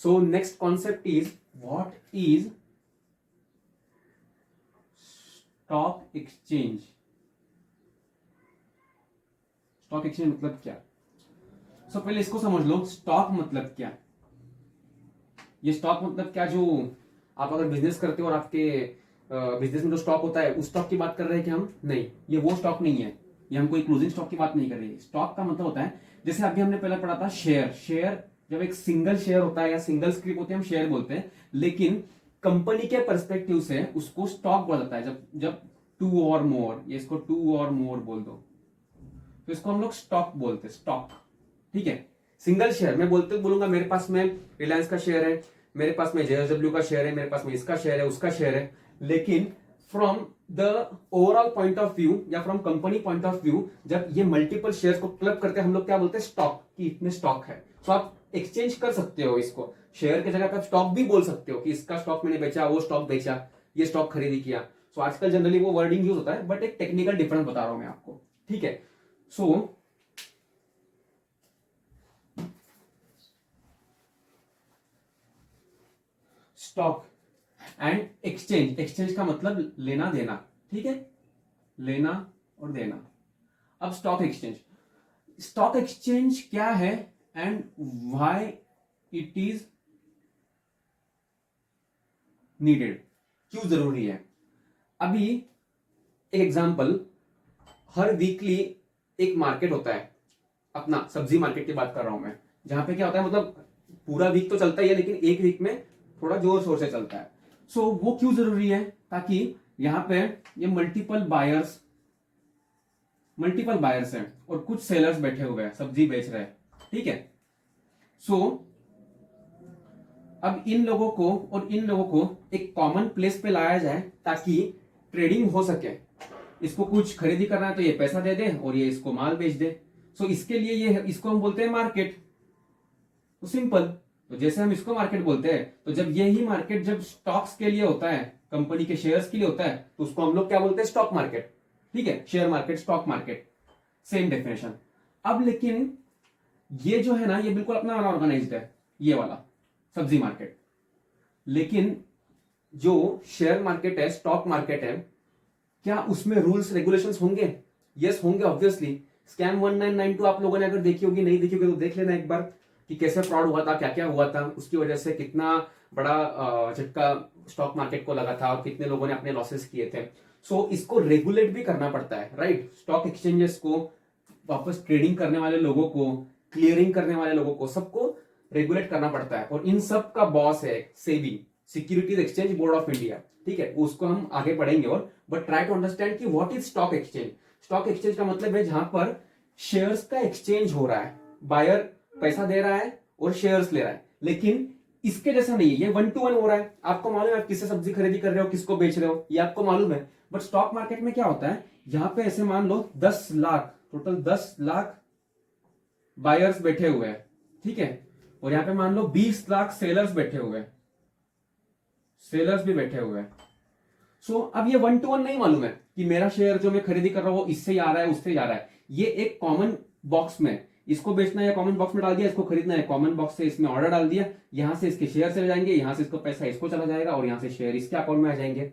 So next concept is what is stock exchange. Stock exchange मतलब क्या? सो पहले इसको समझ लो, स्टॉक मतलब क्या। ये स्टॉक मतलब क्या, जो आप अगर बिजनेस करते हो और आपके बिजनेस में जो स्टॉक होता है उस स्टॉक की बात कर रहे हैं कि हम? नहीं, ये वो स्टॉक नहीं है, ये हम कोई क्लोजिंग स्टॉक की बात नहीं कर रहे हैं। स्टॉक का मतलब होता है, जैसे अभी हमने पहले पढ़ा था शेयर। शेयर जब एक सिंगल शेयर होता है या सिंगल स्क्रिप होती है हम शेयर बोलते हैं, लेकिन कंपनी के परस्पेक्टिव से उसको स्टॉक बोला जाता है। जब जब टू और मोर, ये इसको टू और मोर बोल दो तो इसको हम लोग स्टॉक बोलते हैं, स्टॉक। ठीक है, सिंगल शेयर मैं बोलूंगा मेरे पास में रिलायंस का शेयर है, मेरे पास में जेएसडब्ल्यू का शेयर है, मेरे पास में इसका शेयर है, उसका शेयर है, लेकिन from the overall point of view या from company point of view जब ये मल्टीपल शेयर्स को क्लब करते हैं हम लोग क्या बोलते हैं? स्टॉक, कि इतने स्टॉक है। तो आप एक्सचेंज कर सकते हो इसको, शेयर की जगह पे आप स्टॉक भी बोल सकते हो कि इसका स्टॉक मैंने बेचा, वो स्टॉक बेचा, ये स्टॉक खरीदी किया। सो आजकल जनरली वो वर्डिंग यूज होता है, बट एक टेक्निकल डिफरेंस बता रहा हूं मैं आपको। ठीक है, सो स्टॉक एंड एक्सचेंज। एक्सचेंज का मतलब लेना देना। ठीक है, लेना और देना। अब स्टॉक एक्सचेंज, स्टॉक एक्सचेंज क्या है and why it is needed, क्यों जरूरी है। अभी एक एग्जांपल, हर वीकली एक मार्केट होता है, अपना सब्जी मार्केट की बात कर रहा हूं मैं, जहां पे क्या होता है, मतलब पूरा वीक तो चलता ही है लेकिन एक वीक में थोड़ा जोर शोर से चलता है। सो वो क्यों जरूरी है? ताकि यहां पे ये मल्टीपल बायर्स हैं और कुछ सेलर्स बैठे हुए हैं, सब्जी बेच रहे हैं। ठीक है, सो अब इन लोगों को और इन लोगों को एक कॉमन प्लेस पे लाया जाए ताकि ट्रेडिंग हो सके। इसको कुछ खरीदी करना है तो ये पैसा दे दे और ये इसको माल बेच दे। सो इसके लिए ये, इसको हम बोलते हैं मार्केट। तो सिंपल, तो जैसे हम इसको मार्केट बोलते हैं, तो जब ये ही मार्केट जब स्टॉक्स के लिए होता है, कंपनी के शेयर्स के लिए होता है, तो उसको हम लोग क्या बोलते हैं? Stock market. ठीक है, share market, stock market, same definition. अब लेकिन ये जो है ना, ये बिल्कुल अपना अनऑर्गेनाइज्ड है, ये वाला सब्जी मार्केट। लेकिन जो शेयर मार्केट है, स्टॉक मार्केट है, क्या उसमें रूल्स रेगुलेशंस होंगे? यस होंगे, ऑब्वियसली। स्कैम 1992 आप लोगों ने अगर देखी होगी, नहीं देखी होगी तो देख लेना एक बार कि कैसे फ्रॉड हुआ था, क्या क्या हुआ था, उसकी वजह से कितना बड़ा झटका स्टॉक मार्केट को लगा था और कितने लोगों ने अपने लॉसेस किए थे। सो इसको रेगुलेट भी करना पड़ता है, राइट। स्टॉक एक्सचेंजेस को, वापस ट्रेडिंग करने वाले लोगों को, क्लियरिंग करने वाले लोगों को, सबको रेगुलेट करना पड़ता है। और इन सब का बॉस है SEBI, securities exchange board of India. ठीक है, उसको हम आगे पढ़ेंगे और, बट ट्राई टू अंडरस्टैंड कि what is stock exchange. Stock exchange का मतलब है जहां पर शेयर्स का एक्सचेंज हो रहा है, बायर पैसा दे रहा है और शेयर्स ले रहा है, लेकिन इसके जैसा नहीं है, ये 1 to 1 हो रहा है। आपको मालूम है आप किससे सब्जी खरीदी कर रहे हो, किसको बेच रहे हो, ये आपको मालूम है। बट स्टॉक मार्केट में क्या होता है, यहां पे ऐसे मान लो 10 लाख, टोटल 10 लाख बायर्स बैठे हुए हैं। ठीक है, और यहां पे मान लो 20 लाख सेलर्स बैठे हुए हैं, सेलर्स भी बैठे हुए हैं। सो अब ये 1 to 1 नहीं मालूम है कि मेरा शेयर जो मैं खरीदी कर रहा हूं वो इससे आ रहा है, उससे जा रहा है। ये एक कॉमन बॉक्स में, इसको बेचना है कॉमन बॉक्स में डाल दिया, इसको खरीदना है कॉमन बॉक्स से, इसमें ऑर्डर डाल दिया, यहां से इसके शेयर चले जाएंगे, यहां से इसको पैसा इसको चला जाएगा और यहां से शेयर इसके अकाउंट में आ जाएंगे।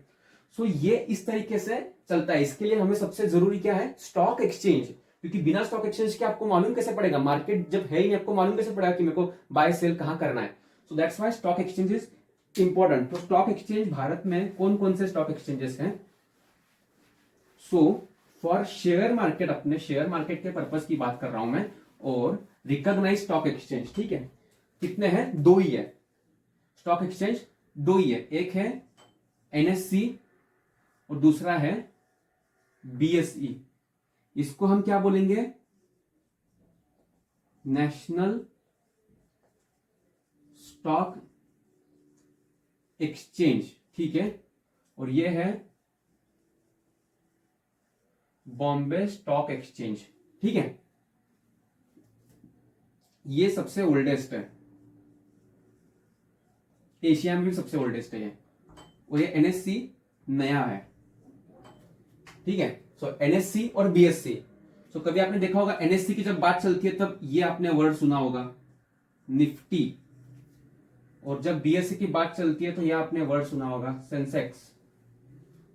सो ये इस तरीके से चलता है। इसके लिए हमें सबसे जरूरी क्या है? Stock exchange. क्योंकि बिना स्टॉक एक्सचेंज के आपको मालूम कैसे पड़ेगा? मार्केट जब है ही नहीं, आपको मालूम कैसे पड़ेगा कि मेरे को बाय सेल कहां करना है? So that's why stock exchange is important. तो स्टॉक एक्सचेंज भारत में कौन कौन से स्टॉक एक्सचेंजेस हैं? सो फॉर शेयर मार्केट, अपने शेयर मार्केट के पर्पज की बात कर रहा हूं मैं, और रिकॉग्नाइज स्टॉक एक्सचेंज। ठीक है, कितने हैं? 2 ही है स्टॉक एक्सचेंज, 2 ही है। एक है एनएससी और दूसरा है बीएसई। इसको हम क्या बोलेंगे? National Stock exchange. ठीक है, और ये है बॉम्बे स्टॉक एक्सचेंज। ठीक है, ये सबसे ओल्डेस्ट है, एशिया में भी सबसे ओल्डेस्ट है ये, और ये एनएससी नया है। ठीक है, सो एनएससी और बीएससी। सो कभी आपने देखा होगा एनएससी की जब बात चलती है तब ये आपने वर्ड सुना होगा, निफ्टी और जब बीएससी की बात चलती है तो यह आपने वर्ड सुना होगा सेंसेक्स।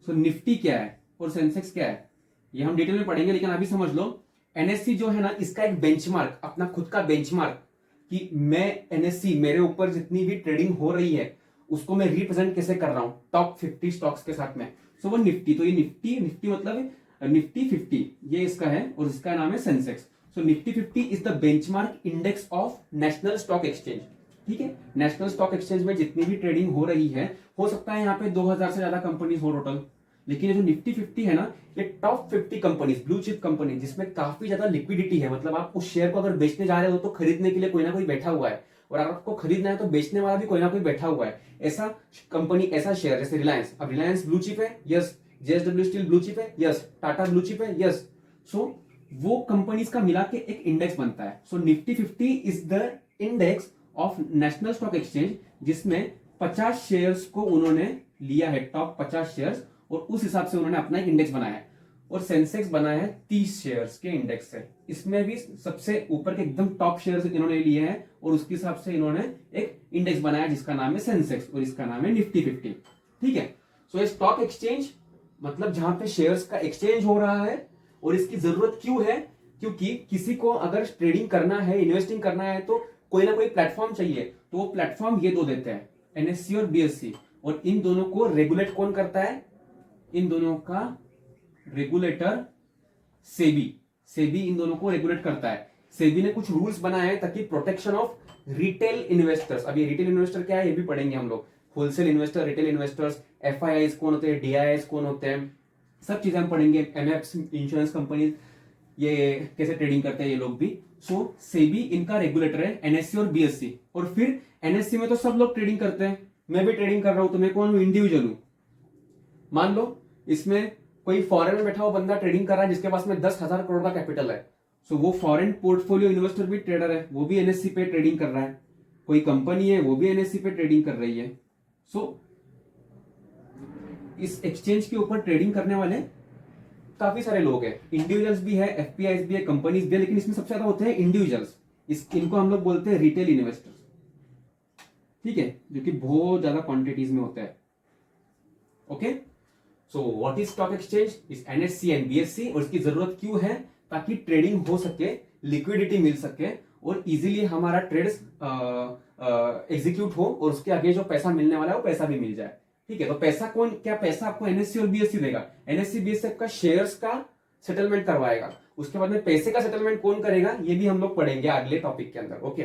सो निफ्टी क्या है और सेंसेक्स क्या है ये हम डिटेल में पढ़ेंगे, लेकिन अभी समझ लो एनएससी जो है ना, इसका एक बेंचमार्क, अपना खुद का बेंचमार्क कि मैं एनएससी, मेरे ऊपर जितनी भी ट्रेडिंग हो रही है उसको मैं रिप्रेजेंट कैसे कर रहा हूं टॉप 50 स्टॉक्स के साथ में। सो वो निफ्टी, तो ये निफ्टी मतलब निफ्टी 50 ये इसका है और इसका नाम है Sensex. So Nifty 50 is the benchmark index of National Stock exchange. ठीक है, नेशनल स्टॉक एक्सचेंज में जितनी भी ट्रेडिंग हो रही है, हो सकता है यहाँ पे 2000 से ज्यादा कंपनीज हो टोटल, लेकिन ये जो निफ्टी 50 है ना, ये top 50 companies, blue chip company, जिसमें काफी ज्यादा लिक्विडिटी है। मतलब आप उस शेयर को अगर बेचने जा रहे हो तो खरीदने के लिए कोई ना कोई बैठा हुआ है, और अगर आपको खरीदना है तो बेचने वाला भी कोई ना कोई बैठा हुआ है। ऐसा कंपनी, ऐसा शेयर जैसे रिलायंस, अब रिलायंस ब्लू चिप है, yes. JSW Steel blue chip है, यस। टाटा ब्लू चिप है, यस। सो वो कंपनीज का मिला के एक इंडेक्स बनता है। So Nifty 50 is the index of National Stock Exchange, जिसमें 50 शेयर्स को उन्होंने लिया है, टॉप 50 शेयर्स, और उस हिसाब से उन्होंने अपना एक इंडेक्स बनाया है। और सेंसेक्स बना है 30 शेयर्स के इंडेक्स से, इसमें भी सबसे ऊपर के एकदम टॉप शेयर्स इन्होंने लिए हैं और उसके हिसाब से इन्होंने एक इंडेक्स बनाया जिसका नाम है सेंसेक्स और इसका नाम है निफ्टी 50। ठीक है, सो ये स्टॉक एक्सचेंज मतलब जहां पे शेयर्स का एक्सचेंज हो रहा है। और इसकी जरूरत क्यों है? क्योंकि किसी को अगर ट्रेडिंग करना है, इन्वेस्टिंग करना है, तो कोई ना कोई प्लेटफॉर्म चाहिए। तो वो प्लेटफॉर्म ये दो देते हैं, एनएससी और बीएससी। और इन दोनों को रेगुलेट कौन करता है? इन दोनों का रेगुलेटर सेबी। सेबी इन दोनों को रेगुलेट करता है। सेबी ने कुछ रूल्स बनाए हैं ताकि प्रोटेक्शन ऑफ रिटेल इन्वेस्टर्स, अब ये रिटेल इन्वेस्टर क्या है ये भी पढ़ेंगे हम लोग, wholesale investor, retail investors, FIIs कौन होते हैं, डीआईआईज कौन होते हैं, सब चीजें हम पढ़ेंगे। एमएफ्स, इंश्योरेंस कंपनी, ये कैसे ट्रेडिंग करते हैं ये लोग भी। सो सेबी इनका रेगुलेटर है, एनएससी और बीएससी। और फिर एनएससी में तो सब लोग ट्रेडिंग करते हैं, मैं भी ट्रेडिंग कर रहा हूं, तो मैं कौन हूं? इंडिविजुअल हूं। मान लो इसमें कोई फॉरेन में बैठा हुआ बंदा ट्रेडिंग कर रहा है जिसके पास में 10,000 करोड़ का कैपिटल है। सो वो फॉरेन पोर्टफोलियो इन्वेस्टर भी ट्रेडर है, वो भी एनएससी पे ट्रेडिंग कर रहा है। कोई कंपनी है वो भी एनएससी पे ट्रेडिंग कर रही है। सो इस एक्सचेंज के ऊपर ट्रेडिंग करने वाले काफी सारे लोग हैं, इंडिविजुअल्स भी है, एफपीआईज भी है, कंपनीज भी है, लेकिन इसमें सबसे ज्यादा होते हैं इंडिविजुअल्स। इनको हम लोग बोलते हैं रिटेल इन्वेस्टर्स। ठीक है, जो कि बहुत ज्यादा क्वांटिटीज में होता है। Okay, so what is stock exchange? Is NSC and BSc. और इसकी जरूरत क्यों है? ताकि ट्रेडिंग हो सके, लिक्विडिटी मिल सके और इजीली हमारा ट्रेड्स एग्जीक्यूट हो, और उसके आगे जो पैसा मिलने वाला है वो पैसा भी मिल जाए। ठीक है, तो पैसा कौन, क्या पैसा आपको एनएससी और बीएससी देगा? एनएससी बीएससी आपका शेयर्स का सेटलमेंट करवाएगा। उसके बाद में पैसे का सेटलमेंट कौन करेगा ये भी हम लोग पढ़ेंगे अगले टॉपिक के अंदर। ओके।